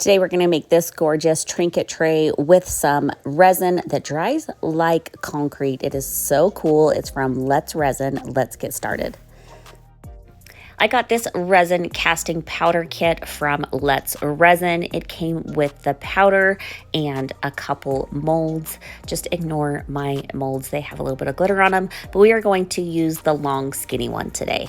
Today we're going to make this gorgeous trinket tray with some resin that dries like concrete. It is so cool. It's from Let's Resin. Let's get started. I got this resin casting powder kit from Let's Resin. It came with the powder and a couple molds. Just ignore my molds. They have a little bit of glitter on them, but we are going to use the long skinny one today.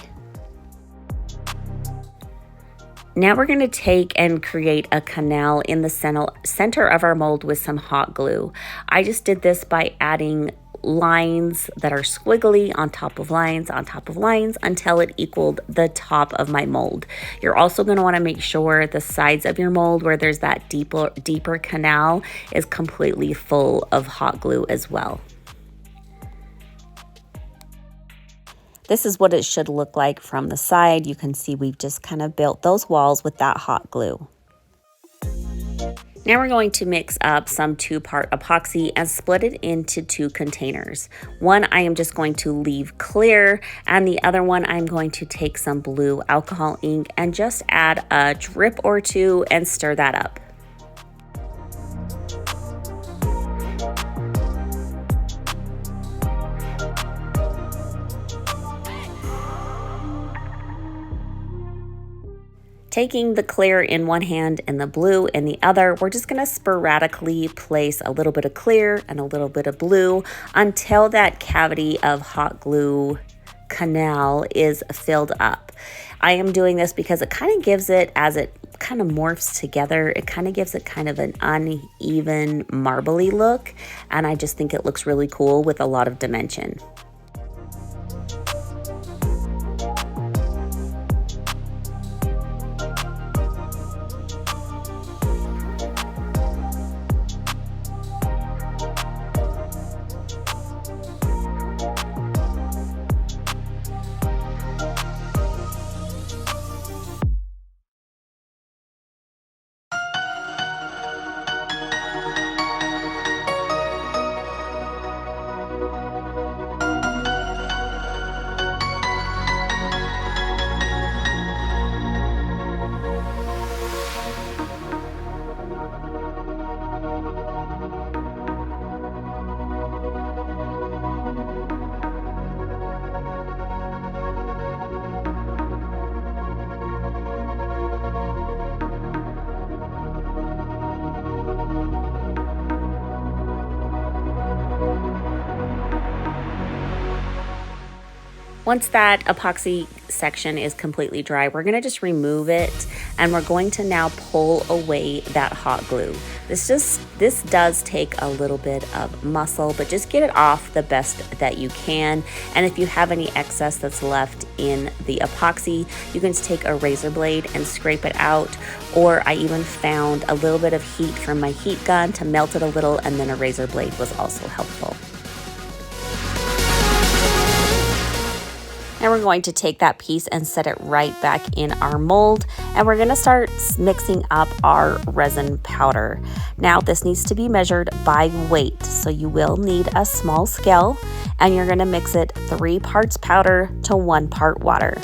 Now we're going to take and create a canal in the center of our mold with some hot glue. I just did this by adding lines that are squiggly on top of lines until it equaled the top of my mold. You're also going to want to make sure the sides of your mold where there's that deeper canal is completely full of hot glue as well. This is what it should look like from the side. You can see we've just kind of built those walls with that hot glue. Now we're going to mix up some 2-part epoxy and split it into 2 containers. One I am just going to leave clear, and the other one I'm going to take some blue alcohol ink and just add a drip or 2 and stir that up. Taking the clear in one hand and the blue in the other, we're just going to sporadically place a little bit of clear and a little bit of blue until that cavity of hot glue canal is filled up. I am doing this because it kind of gives it, as it kind of morphs together, it kind of gives it kind of an uneven marbly look, and I just think it looks really cool with a lot of dimension. Once that epoxy section is completely dry, we're going to just remove it, and we're going to now pull away that hot glue. This does take a little bit of muscle, but just get it off the best that you can. And if you have any excess that's left in the epoxy, you can just take a razor blade and scrape it out. Or I even found a little bit of heat from my heat gun to melt it a little, and then a razor blade was also helpful. Now we're going to take that piece and set it right back in our mold, and we're going to start mixing up our resin powder. Now this needs to be measured by weight, so you will need a small scale, and you're going to mix it 3 parts powder to 1 part water.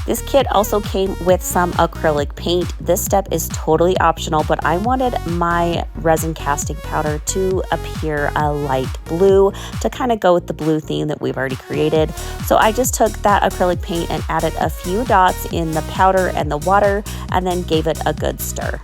This kit also came with some acrylic paint. This step is totally optional, but I wanted my resin casting powder to appear a light blue to kind of go with the blue theme that we've already created. So I just took that acrylic paint and added a few dots in the powder and the water, and then gave it a good stir.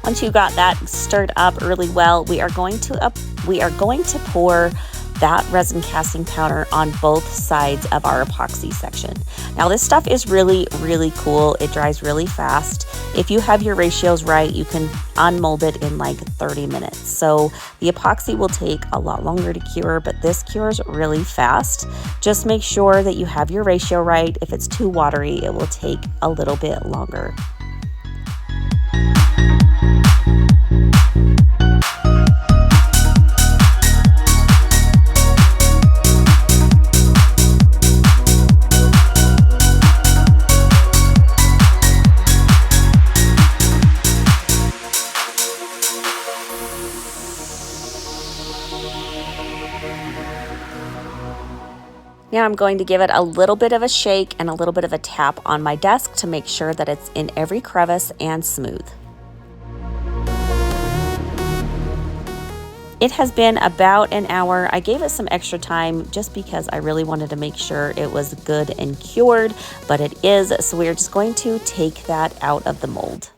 Once you got that stirred up really well, we are going to pour that resin casting powder on both sides of our epoxy section. Now this stuff is really, really cool. It dries really fast. If you have your ratios right, you can unmold it in like 30 minutes. So the epoxy will take a lot longer to cure, but this cures really fast. Just make sure that you have your ratio right. If it's too watery, it will take a little bit longer. Now I'm going to give it a little bit of a shake and a little bit of a tap on my desk to make sure that it's in every crevice and smooth. It has been about an hour. I gave it some extra time just because I really wanted to make sure it was good and cured, but it is, so we're just going to take that out of the mold.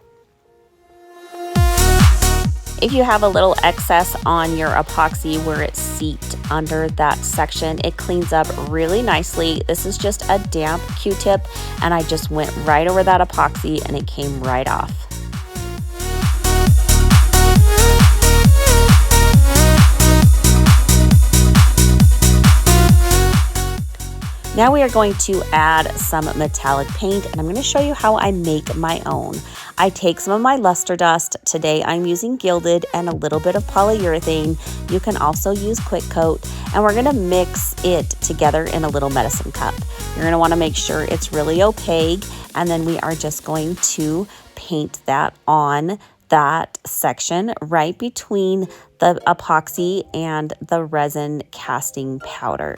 If you have a little excess on your epoxy where it's seeped under that section, it cleans up really nicely. This is just a damp Q-tip, and I just went right over that epoxy and it came right off. Now we are going to add some metallic paint, and I'm going to show you how I make my own. I take some of my luster dust. Today I'm using gilded and a little bit of polyurethane. You can also use quick coat, and we're going to mix it together in a little medicine cup. You're going to want to make sure it's really opaque, and then we are just going to paint that on that section right between the epoxy and the resin casting powder.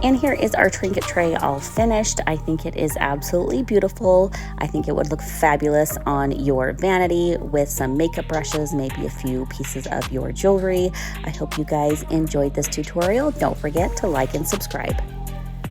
And here is our trinket tray all finished. I think it is absolutely beautiful. I think it would look fabulous on your vanity with some makeup brushes, maybe a few pieces of your jewelry. I hope you guys enjoyed this tutorial. Don't forget to like and subscribe.